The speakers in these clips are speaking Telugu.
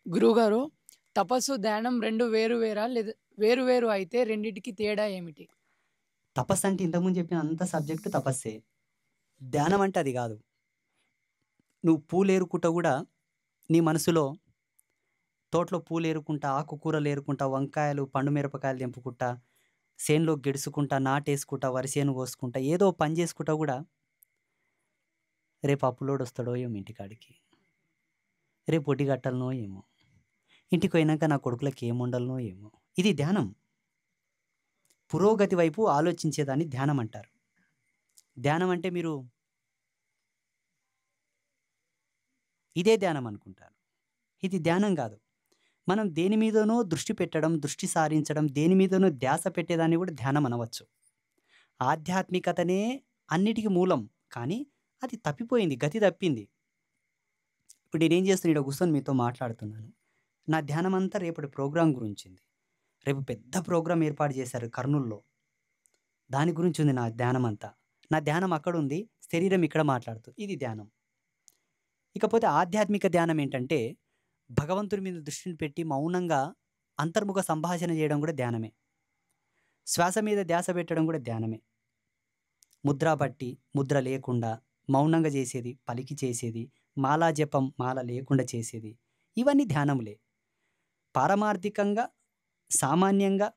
గురువుగారు, తపస్సు, ధ్యానం 2 వేరు వేరా? లేదా వేరు వేరు అయితే రెండిటికి తేడా ఏమిటి? తపస్సు అంటే ఇంతకుముందు చెప్పిన అంత సబ్జెక్టు తపస్సే. ధ్యానం అంటే అది కాదు. నువ్వు పూలేరుకుంట కూడా నీ మనసులో తోటలో పూలేరుకుంటా, ఆకుకూరలు ఏరుకుంటా, వంకాయలు, పండు మిరపకాయలు తెంపుకుంటా, చేనులో గెడుచుకుంటా, నాటేసుకుంటా, వరిసేను కోసుకుంటా, ఏదో పని చేసుకుంటా కూడా రేపు అప్పులోడు వస్తాడో ఏమో ఇంటికాడికి, రేపు ఒడ్డి కట్టాలనో ఏమో, ఇంటికి పోయినాక నా కొడుకులకి ఏం వండాలనో ఏమో. ఇది ధ్యానం. పురోగతి వైపు ఆలోచించేదాన్ని ధ్యానం అంటారు. ధ్యానం అంటే మీరు ఇదే ధ్యానం అనుకుంటారు. ఇది ధ్యానం కాదు. మనం దేని మీదనో దృష్టి పెట్టడం, దృష్టి సారించడం, దేని మీదనో ధ్యాస పెట్టేదాన్ని కూడా ధ్యానం అనవచ్చు. ఆధ్యాత్మికతనే అన్నిటికీ మూలం. కానీ అది తప్పిపోయింది, గతి తప్పింది. ఇప్పుడు నేనేం చేస్తున్నా, ఇక్కడ కూర్చొని మీతో మాట్లాడుతున్నాను. నా ధ్యానం అంతా రేపటి ప్రోగ్రాం గురించింది. రేపు పెద్ద ప్రోగ్రాం ఏర్పాటు చేశారు కర్నూల్లో. దాని గురించి ఉంది నా ధ్యానం అంతా. నా ధ్యానం అక్కడ ఉంది, శరీరం ఇక్కడ మాట్లాడుతుంది. ఇది ధ్యానం. ఇకపోతే ఆధ్యాత్మిక ధ్యానం ఏంటంటే భగవంతుడి మీద దృష్టిని పెట్టి మౌనంగా అంతర్ముఖ సంభాషణ చేయడం కూడా ధ్యానమే. శ్వాస మీద ధ్యాస పెట్టడం కూడా ధ్యానమే. ముద్ర పట్టి, ముద్ర లేకుండా మౌనంగా చేసేది, పలికి చేసేది, మాలా జపం మాల లేకుండా చేసేది, ఇవన్నీ ధ్యానములే. పారమార్థికంగా సామాన్యంగా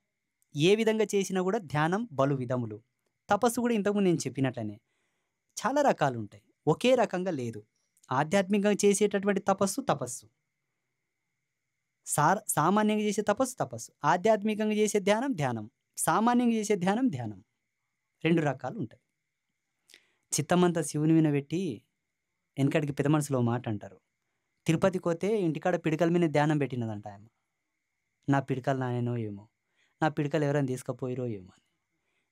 ఏ విధంగా చేసినా కూడా ధ్యానం బలు విధములు. తపస్సు కూడా ఇంతకుముందు నేను చెప్పినట్లనే చాలా రకాలు ఉంటాయి, ఒకే రకంగా లేదు. ఆధ్యాత్మికంగా చేసేటటువంటి తపస్సు తపస్సు, సామాన్యంగా చేసే తపస్సు తపస్సు, ఆధ్యాత్మికంగా చేసే ధ్యానం ధ్యానం, సామాన్యంగా చేసే ధ్యానం ధ్యానం. 2 రకాలు ఉంటాయి. చిత్తమంతా శివుని మీద పెట్టి వెనకడికి పెద్ద మనసులో మాట అంటారు. తిరుపతికి పోతే ఇంటికాడ పిడికల మీద ధ్యానం పెట్టినదంట ఆమె. నా పిడికలు నాయనో ఏమో, నా పిడికలు ఎవరైనా తీసుకుపోయిరో ఏమో అని.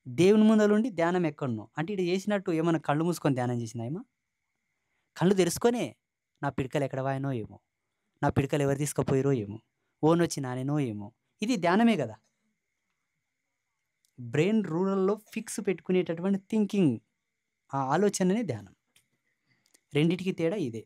దేవుని ముందలుండి ధ్యానం ఎక్కడనో అంటే ఇటు చేసినట్టు ఏమన్నా కళ్ళు మూసుకొని ధ్యానం చేసిందా ఏమో? కళ్ళు తెరుచుకొనే నా పిడికలు ఎక్కడ వాయనో ఏమో, నా పిడికలు ఎవరు తీసుకుపోయిరో ఏమో, ఓనొచ్చి నానేనో ఏమో. ఇది ధ్యానమే కదా. బ్రెయిన్ రూరల్లో ఫిక్స్ పెట్టుకునేటటువంటి థింకింగ్, ఆ ఆలోచననే ధ్యానం. రెండిటికి తేడా ఇదే.